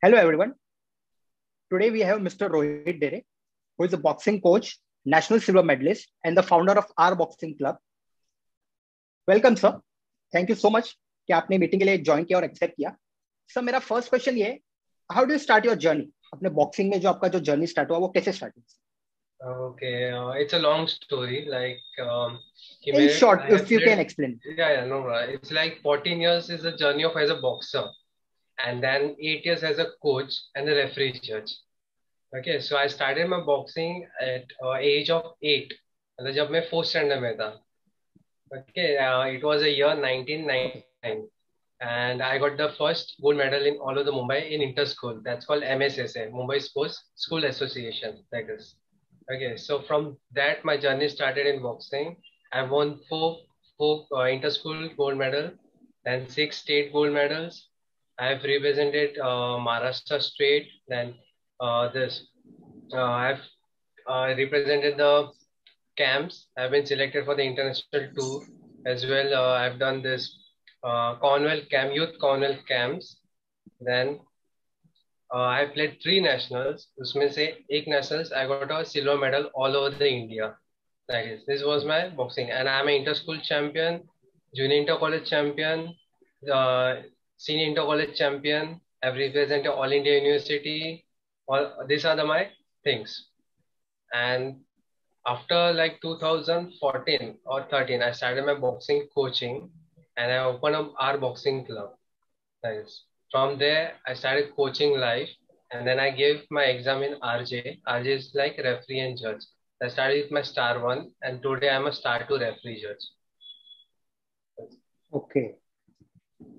Hello everyone. Today we have Mr. Rohit Dere, who is a boxing coach, national silver medalist, and the founder of our boxing club. Welcome sir. Thank you so much कि आपने meeting के लिए join किया और accept किया. Sir मेरा first question ये है, how do you start your journey? अपने बॉक्सिंग में जो आपका जो जर्नी स्टार्ट हुआ वो कैसे स्टार्ट हुआ? Okay, it's a long story. In short, if you can explain. Yeah, no, it's like 14 years is the journey of as a boxer, and then 8 years as a coach and a referee judge. Okay, so I started my boxing at age of 8. मतलब जब मैं 4th standard में था. Okay, it was a year 1999, and I got the first gold medal in all over the Mumbai in inter-school. That's called MSSA, Mumbai Sports School Association, like this. Okay, so from that my journey started in boxing. I won four inter-school gold medal, then 6 state gold medals. I have represented Maharashtra state. Then I've represented the camps. I've been selected for the international tour as well. I've done this Commonwealth camp, youth Commonwealth camps. Then I played 3 nationals. उसमें से एक nationals I got a silver medal all over the India. That is, this was my boxing, and I'm an inter-school champion, junior inter-college champion, senior inter-college champion. I've represented All India University. All these are my things. And after like 2014 or 13, I started my boxing coaching, and I opened up our boxing club. That is. From there, I started coaching live, and then I gave my exam in RJ. RJ is like referee and judge. I started with my star 1, and today I'm a star 2 referee judge. Okay.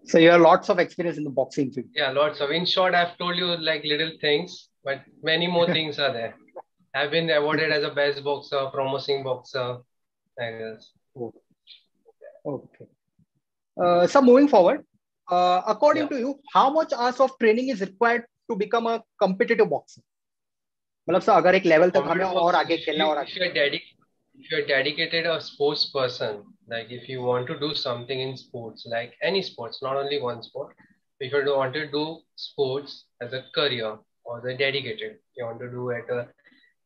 So you have lots of experience in the boxing field. Yeah, lots of. In short, I've told you like little things, but many more things are there. I've been awarded as a best boxer, promising boxer. I guess. Okay. So moving forward, according to you, how much hours of training is required to become a competitive boxer? मतलब sir अगर एक level तक हमें और आगे खेलना और if you're dedicated a sports person, like if you want to do something in sports, like any sports, not only one sport, if you want to do sports as a career or the dedicated, you want to do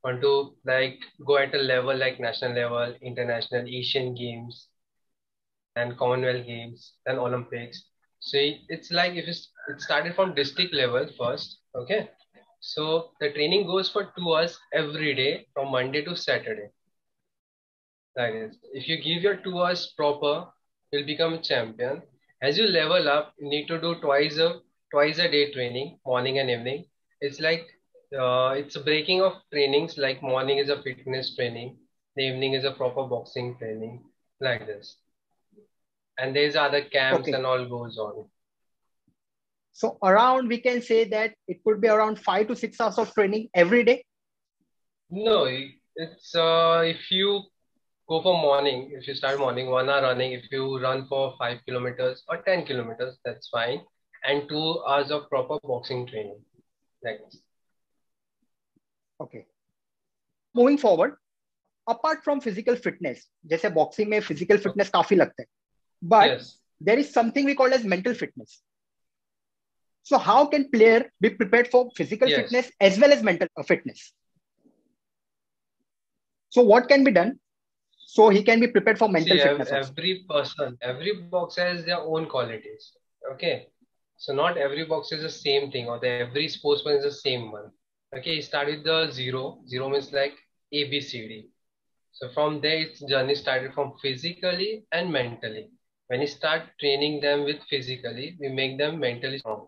want to like go at a level like national level, international, Asian Games, and Commonwealth Games, then Olympics. So it's like if it started from district level first, okay? So the training goes for 2 hours every day from Monday to Saturday. That is, if you give your 2 hours proper, you'll become a champion. As you level up, you need to do twice a day training, morning and evening. It's like it's a breaking of trainings. Like morning is a fitness training, the evening is a proper boxing training, like this. And there's other camps and all goes on. So around, we can say that it could be around 5 to 6 hours of training every day? No, it's if you go for morning, if you start morning, 1 hour running, if you run for 5 kilometers or 10 kilometers, that's fine. And 2 hours of proper boxing training. Like this. Okay. Moving forward, apart from physical fitness, जैसे boxing में physical fitness काफी लगता है, but there is something we call as mental fitness. So how can player be prepared for physical fitness as well as mental fitness? So what can be done so he can be prepared for mental fitness? Every boxer has their own qualities. Okay. So not every boxer is the same thing, or every sportsman is the same one. Okay, he started the zero. Zero means like A, B, C, D. So from there, its journey started from physically and mentally. When you start training them with physically, we make them mentally strong,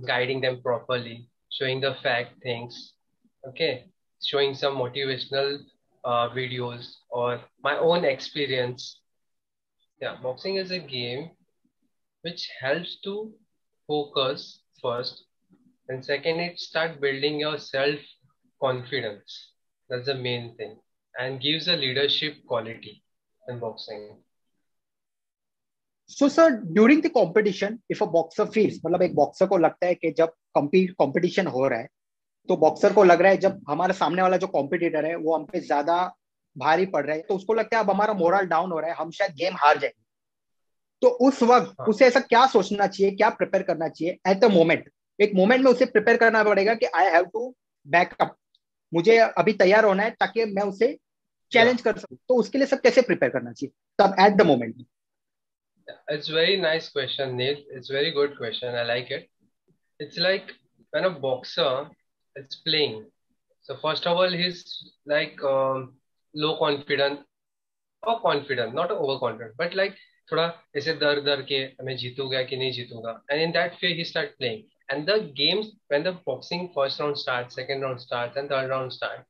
guiding them properly, showing the fact things, okay, showing some motivational videos or my own experience. Yeah, boxing is a game which helps to focus first, and second, it start building your self-confidence. That's the main thing, and gives a leadership quality in boxing. So sir, during the competition, if a boxer feels, मतलब एक boxer को लगता है कि जब competition हो रहा है, तो boxer को लग रहा है जब हमारा सामने वाला जो competitor है वो हम पे ज्यादा भारी पड़ रहा है, तो उसको लगता है अब हमारा मोरल डाउन हो रहा है, हम शायद गेम हार जाएंगे. तो उस वक्त उसे ऐसा क्या सोचना चाहिए, क्या प्रिपेयर करना चाहिए at the moment एक मोमेंट में उसे प्रिपेयर करना पड़ेगा कि आई हैव टू बैकअप, मुझे अभी तैयार होना है ताकि मैं उसे चैलेंज कर सकूं। तो उसके लिए सब कैसे प्रिपेयर करना चाहिए तब at the moment? It's very nice question, Neil. It's very good question. I like it. It's like when a boxer is playing. So first of all, he's like low confident or confident, not overconfident, but like थोड़ा ऐसे डर डर के मैं जीतूंगा कि नहीं जीतूंगा, and in that fear he start playing. And the games, when the boxing first round starts, second round starts, and third round starts,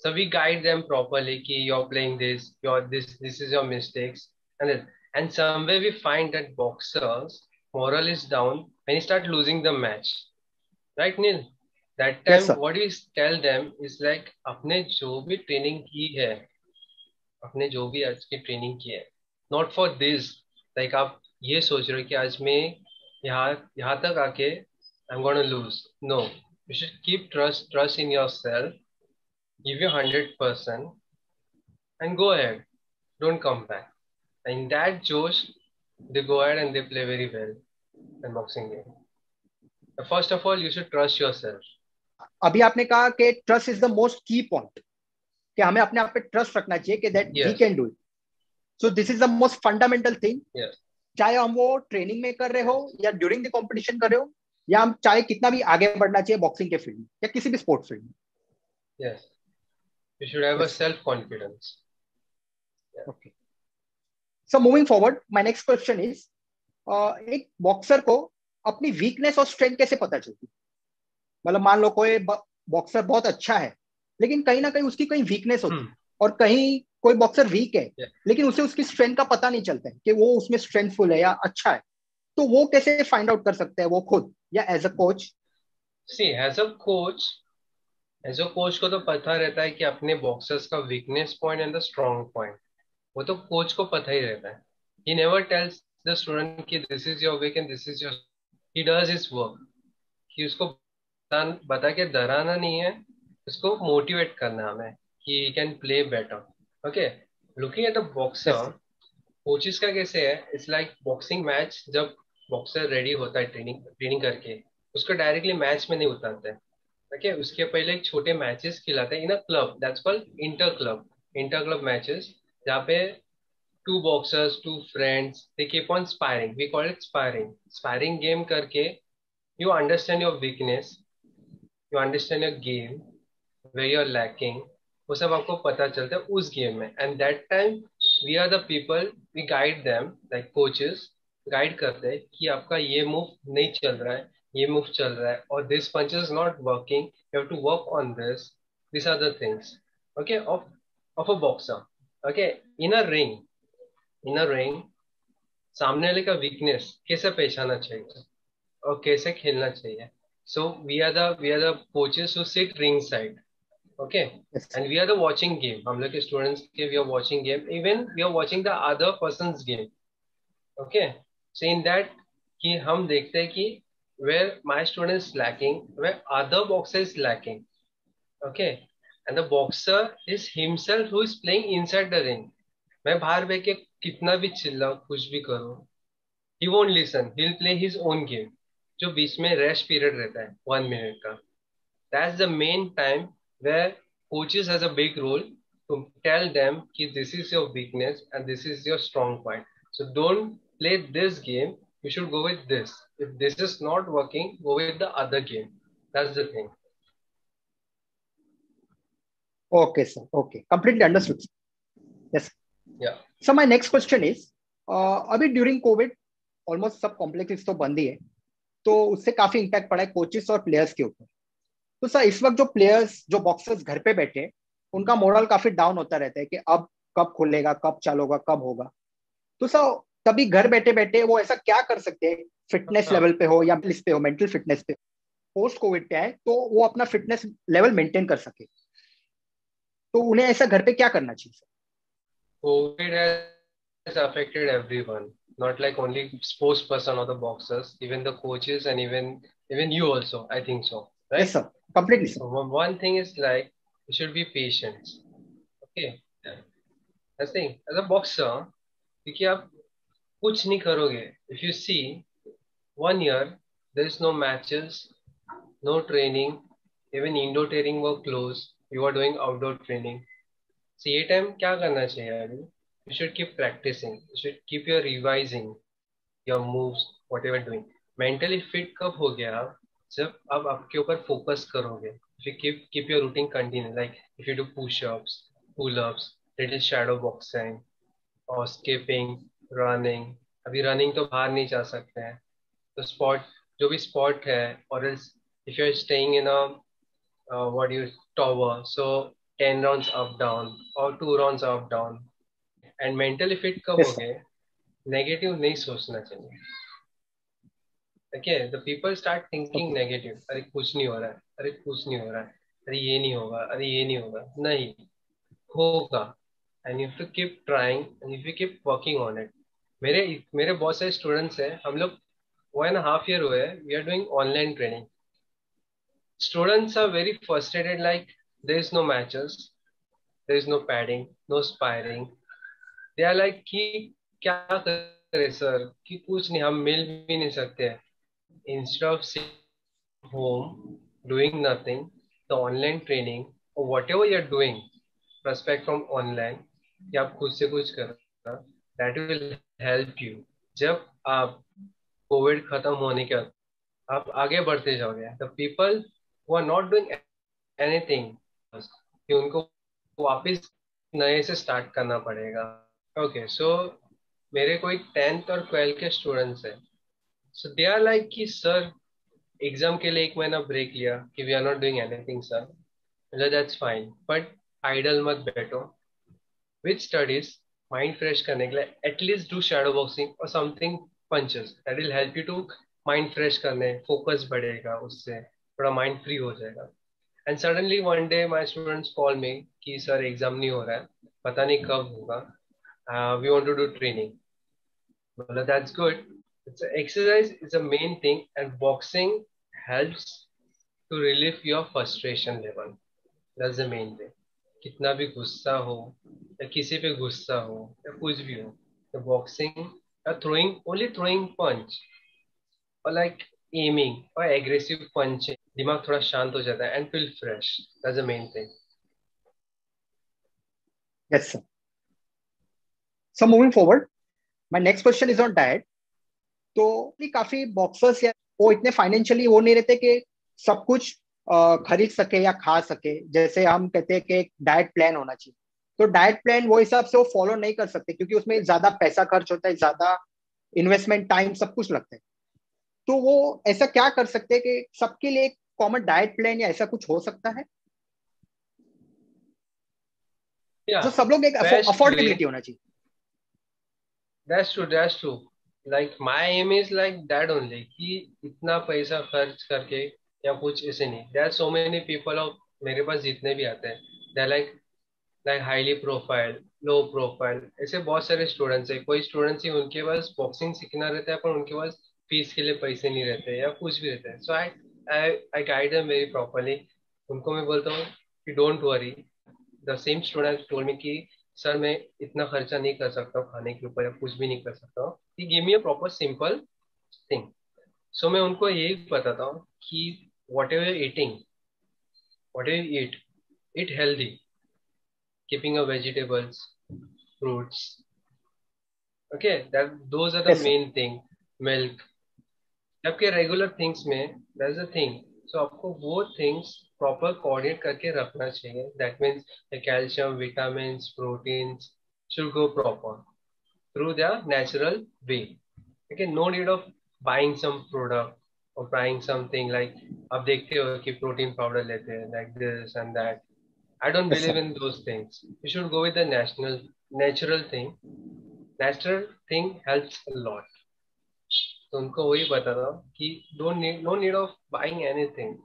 so we guide them properly कि you're playing this, you're this is your mistakes, and then, and somewhere we find that boxers moral is down when you start losing the match, right, Neil? That yes time sir. what we tell them is like अपने जो भी training की है, अपने जो भी आज की ट्रेनिंग की है, नॉट फॉर दिस, लाइक आप ये सोच रहे हो कि आज मैं यहाँ यहाँ तक आके I am gonna lose, no, you should keep trust in yourself, give you 100% and go ahead, don't come back. In that Josh, they go ahead and they play very well in boxing game. First of all, you should trust yourself. अभी आपने कहा कि trust is the most key point, कि हमें अपने आप पे trust रखना चाहिए कि that we Yes, can do it. So this is the most fundamental thing, yes, चाहे हम वो ट्रेनिंग में कर रहे हो या ड्यूरिंग द कॉम्पिटिशन कर रहे हो, या हम चाहे कितना भी आगे बढ़ना चाहिए बॉक्सिंग के फील्ड में या किसी भी स्पोर्ट्स फील्ड में। yes. You should have a yes self-confidence. Yeah. Okay. So moving forward, my next question is, एक बॉक्सर को अपनी वीकनेस और स्ट्रेंथ कैसे पता चलती है? मतलब मान लो कोई बॉक्सर बहुत अच्छा है, लेकिन कहीं ना कहीं उसकी कोई वीकनेस होती है, और कहीं कोई बॉक्सर वीक है Yeah. लेकिन उसे उसकी स्ट्रेंथ का पता नहीं चलता है कि वो उसमें स्ट्रेंथफुल है या अच्छा है। तो वो कैसे फाइंड आउट कर सकते हैं वो खुद, या as a coach? See, as a coach को तो पता रहता है कि अपने बॉक्सर्स का weakness point and the strong point, वो तो कोच को पता ही रहता है. He never tells the student कि this is your weak and this is your, he does his work, कि उसको बता के डराना नहीं है, उसको मोटिवेट करना हमें कि he can play better. Okay, looking at the boxer, yes coaches का कैसे है, इट्स लाइक बॉक्सिंग मैच, जब बॉक्सर रेडी होता है ट्रेनिंग ट्रेनिंग करके, उसको डायरेक्टली मैच में नहीं उतारते हैं. ओके, उसके पहले एक छोटे मैचेस खिलाते हैं in a club, that's called inter club matches, जहाँ पे two boxers, two friends, they keep on sparring. We call it sparring. Sparring game करके you understand your weakness, you understand your game, where you're lacking. वो सब आपको पता चलता है उस गेम में. And that time we are the people, we guide them like coaches, guide करते हैं कि आपका ये मूव नहीं चल रहा है, ये मूव चल रहा है, और this punch is not working, you have to work on this. These are the things, okay, of a boxer. Okay, in a ring, सामने वाले का वीकनेस कैसे पहचानना चाहिए और कैसे खेलना चाहिए. So we are the coaches who sit ring side, okay, yes and we are the watching game. हम लोग के स्टूडेंट्स के we are watching game, even we are watching the other persons game. Okay, so in that कि हम देखते हैं कि where my student is lacking, where other boxer is lacking. Okay, and the boxer is himself who is playing inside the ring. मैं बाहर बैठ के कितना भी चिल्लाऊं, कुछ भी करूं, he won't listen, he'll play his own game. जो बीच में रेस्ट पीरियड रहता है 1 मिनट का, that's the main time where coaches has a big role to tell them कि this is your weakness and this is your strong point. So don't play this game, you should go with this. If this is not working, go with the other game. That's the thing. Okay sir, okay, completely understood. Yes Yeah. Sir, my next question is, अभी during Covid almost सब complexes तो बंद ही है, तो उससे काफी impact पड़ा है कोचेस और प्लेयर्स के ऊपर। तो सर इस वक्त जो प्लेयर्स, जो बॉक्सर्स घर पे बैठे, उनका मोरल काफी डाउन होता रहता है कि अब कब खुलेगा, कब चालू होगा, कब होगा। तो सर तभी घर बैठे बैठे वो ऐसा क्या कर सकते हैं, फिटनेस हाँ. लेवल पे हो या इस पे हो, मेंटल फिटनेस पे, पोस्ट कोविड पे आए तो वो अपना फिटनेस लेवल मेंटेन कर सके, तो उन्हें ऐसा घर पे क्या करना चाहिए sir? COVID has affected everyone, not like only sports person or the boxers, even the coaches and even you also, I think so, yes right? Sir, completely So sir. one thing is like you should be patient. Okay. That's the thing. As a boxer, क्योंकि आप कुछ नहीं करोगे. If you see 1 year, there is no matches, no training, even indoor training were closed, you are doing outdoor training. So ये time क्या करना चाहिए अभी? You should keep practicing, you should keep your revising your moves, whatever doing. Mentally fit कब हो गया आप? जब अब आपके ऊपर focus करोगे. If you keep your routine continue, like if you do push-ups, pull-ups, little shadow boxing, और skipping, running. अभी running तो बाहर नहीं जा सकते हैं, तो sport जो भी sport है, or else if you're staying in a what you tower, so 10 rounds up down or 2 rounds up down. And mentally fit कब Yes, हो sir. गए? नेगेटिव नहीं सोचना चाहिए. Okay, the people start thinking Okay. negative. अरे कुछ नहीं हो रहा है, अरे कुछ नहीं हो रहा है, अरे ये नहीं होगा, अरे ये नहीं होगा. नहीं होगा. And you have to keep trying and if you keep working on it. मेरे बहुत सारे स्टूडेंट्स हैं, हम लोग 1.5 year हुए हैं, we are doing online training. Students are very frustrated, like there is no matches, there is no padding, no sparring. They are like कि क्या करे सर, कि कुछ नहीं, हम मिल भी नहीं सकते हैं. Instead of sitting home doing nothing, the online training or whatever you are doing, prospect from online, कि आप खुद से कुछ करना, that will help you. जब आप कोविड खत्म होने के बाद आप आगे बढ़ते जाओगे, the people who are not doing anything, कि उनको वापस नए से स्टार्ट करना पड़ेगा. ओके, सो मेरे कोई 10th और 12th के स्टूडेंट्स हैं, सो दे आर लाइक कि सर एग्जाम के लिए 1 महीना ब्रेक लिया कि we are not doing anything sir. मतलब दैट्स फाइन, बट आइडल मत बैठो. विथ स्टडीज माइंड फ्रेश करने के लिए एटलीस्ट डू शैडो बॉक्सिंग और something punches, that will help you to mind fresh करने, फोकस बढ़ेगा, उससे थोड़ा माइंड फ्री हो जाएगा. And suddenly one day my students call me कि सर एग्जाम नहीं हो रहा है, पता नहीं कब होगा, we want to do training. मतलब that's good. It's exercise is a main thing and boxing helps to relieve your frustration level. That's the main thing. कितना भी गुस्सा हो या किसी पे गुस्सा हो या कुछ भी हो, the boxing या throwing punch or like aiming or aggressive punching, दिमाग थोड़ा शांत हो जाता है and feel fresh. That's the main thing. Yes, sir. So moving forward, my next question is on diet. तो भी काफी बॉक्सर्स या वो इतने फाइनेंशियली वो नहीं रहते कि सब कुछ खरीद सके या खा सके. जैसे हम कहते हैं कि एक डाइट प्लान होना चाहिए, तो डाइट प्लान वो हिसाब से वो फॉलो नहीं कर सकते क्योंकि उसमें ज्यादा पैसा खर्च होता है, ज्यादा इन्वेस्टमेंट, टाइम, सब कुछ लगता है. तो वो ऐसा क्या कर सकते हैं कि सबके लिए एक कॉमन डाइट प्लान या ऐसा कुछ हो सकता है जो Yeah, सब लोग एक best way. अफोर्डेबिलिटी होना चाहिए. That's true. That's true. Like my aim is like that only कि इतना पैसा खर्च करके या कुछ ऐसे नहीं. There are so many people of मेरे पास जितने भी आते हैं, they are like highly profile, low profile, ऐसे बहुत सारे स्टूडेंट्स हैं. कोई स्टूडेंट्स ही उनके पास बॉक्सिंग सीखना रहता है पर उनके पास फीस के लिए पैसे नहीं रहते या कुछ भी रहते हैं. So I guide them very properly. उनको मैं बोलता हूँ कि don't worry. The same student told me कि सर मैं इतना खर्चा नहीं कर सकता हूँ खाने के ऊपर या कुछ भी नहीं कर सकता हूँ, कि give me a proper simple thing. So मैं उनको यही बताता हूँ कि whatever eating, whatever eat, eat healthy, keeping a vegetables, fruits. Okay, that those are the yes sir. main thing. Milk. आपके रेगुलर थिंग्स में that's a thing. सो आपको वो थिंग्स प्रॉपर कोऑर्डिनेट करके रखना चाहिए. That means calcium, vitamins, proteins should go proper through their natural way. Okay, no need of buying some product or buying something like आप देखते हो कि प्रोटीन पाउडर लेते हैं like this and that. I don't yes believe sir. in those things. You should go with the natural thing. Natural thing helps a lot. तो उनको वही बता रहा हूँ कि no need of buying anything.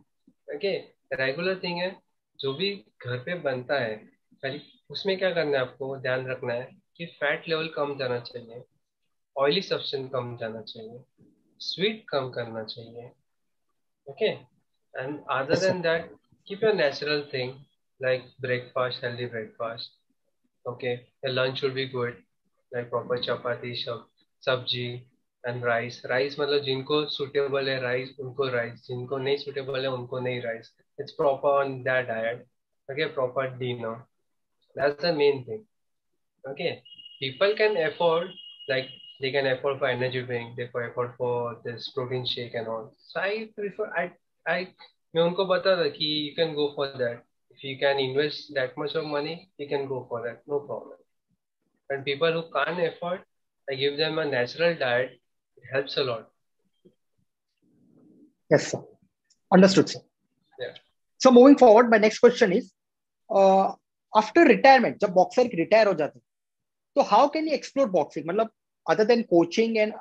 Okay, regular thing है जो भी घर पे बनता है, खाली उसमें क्या करना है, आपको ध्यान रखना है कि फैट लेवल कम जाना चाहिए, ऑयली सब्सटेंस कम जाना चाहिए, स्वीट कम करना चाहिए. Okay, and other yes sir. Then that keep your natural thing like breakfast, healthy breakfast. Okay, the lunch should be good, like proper chapati, sabji, and rice मतलब जिनको suitable है rice उनको rice, जिनको नहीं suitable है उनको नहीं rice. It's proper on that diet. Okay, proper dinner. That's the main thing. Okay, people can afford, like they can afford for energy drink, they can afford for this protein shake and all. So I prefer, I मैं उनको बता था कि you can go for that. If you can invest that much of money, you can go for that, no problem. And people who can't afford, I give them a natural diet. It helps a lot. Yes, sir. Understood, sir. Yeah. So moving forward, my next question is, after retirement, जब boxer retire हो जाते हैं, तो how can he explore boxing? मतलब other than coaching and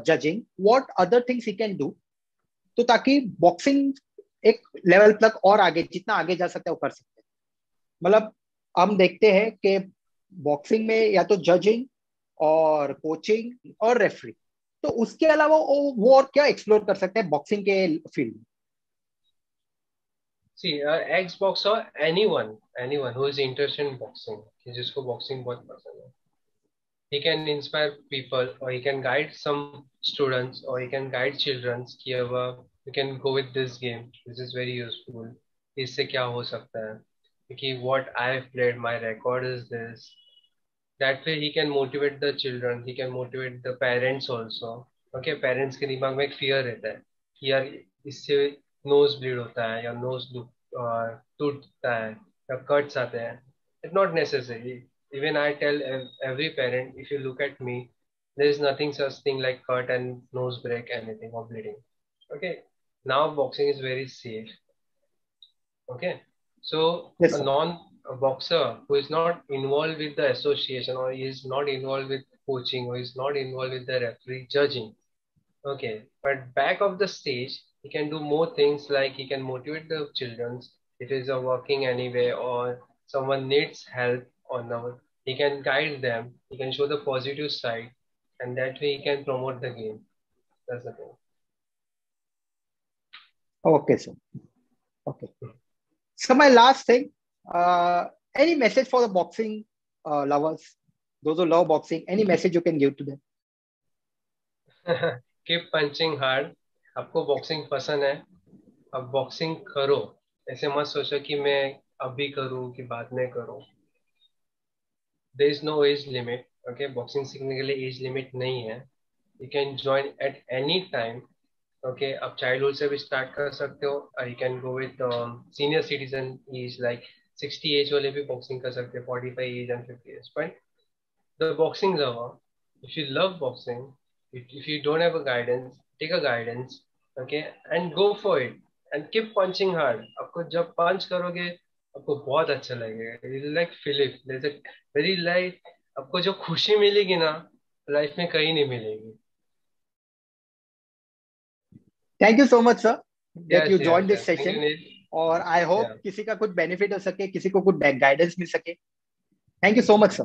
judging, what other things he can do? तो ताकि boxing एक level तक और आगे जितना आगे जा सकता है वो कर सकते हैं. मतलब हम देखते हैं कि बॉक्सिंग में या तो जजिंग और कोचिंग और रेफरी, तो उसके अलावा वो और क्या एक्सप्लोर कर सकते हैं बॉक्सिंग के फील्ड में? See, ex-boxer, anyone who is interested in boxing, कि जिसको boxing बहुत पसंद है, he can inspire people or he can guide some students or he can guide children कि अब you can go with this game, this is very useful, इससे क्या हो सकता है, कि what I have played, my record is this. That way he can motivate the children, he can motivate the parents also. Okay, parents के दिमाग में एक fear रहता है कि यार इससे nose bleed होता है या nose टूटता है या cuts आते हैं. It's not necessary. Even I tell every parent, if you look at me, there is nothing such thing like cut and nose break anything or bleeding. Okay, now boxing is very safe. Okay, so Yes, a sir. non-boxer who is not involved with the association or is not involved with coaching or is not involved with the referee judging. Okay, but back of the stage, he can do more things like he can motivate the children if he's working anyway or someone needs help or no, he can guide them, he can show the positive side, and that way he can promote the game. That's the thing. Okay, sir. Okay. So my last thing, any message for the boxing lovers, those who love boxing, any message you can give to them? Keep punching hard. आपको boxing पसंद है, अब boxing करो. ऐसे मत सोचो कि मैं अभी करूँ कि बाद में करूँ. There is no age limit. Okay, boxing सीखने के लिए एज लिमिट नहीं है. You can join at any time. Okay, आप चाइल्डहुड से भी स्टार्ट कर सकते हो. You can go with senior citizen age like 60 age वाले भी बॉक्सिंग कर सकते हैं, 45 age and 50 age. But the boxing lover, if you love boxing, if you don't have a guidance, take a guidance, okay, and go for it and keep punching hard. आपको जब पंच करोगे आपको बहुत अच्छा लगेगा. लाइक फिलिप, जैसे very like आपको जो खुशी मिलेगी ना लाइफ में कहीं नहीं मिलेगी. Thank you so much sir that you yes join yes this yes, thank session, you Neel. और आई होप या किसी का कुछ बेनिफिट हो सके, किसी को कुछ गाइडेंस मिल सके. Thank you so much sir.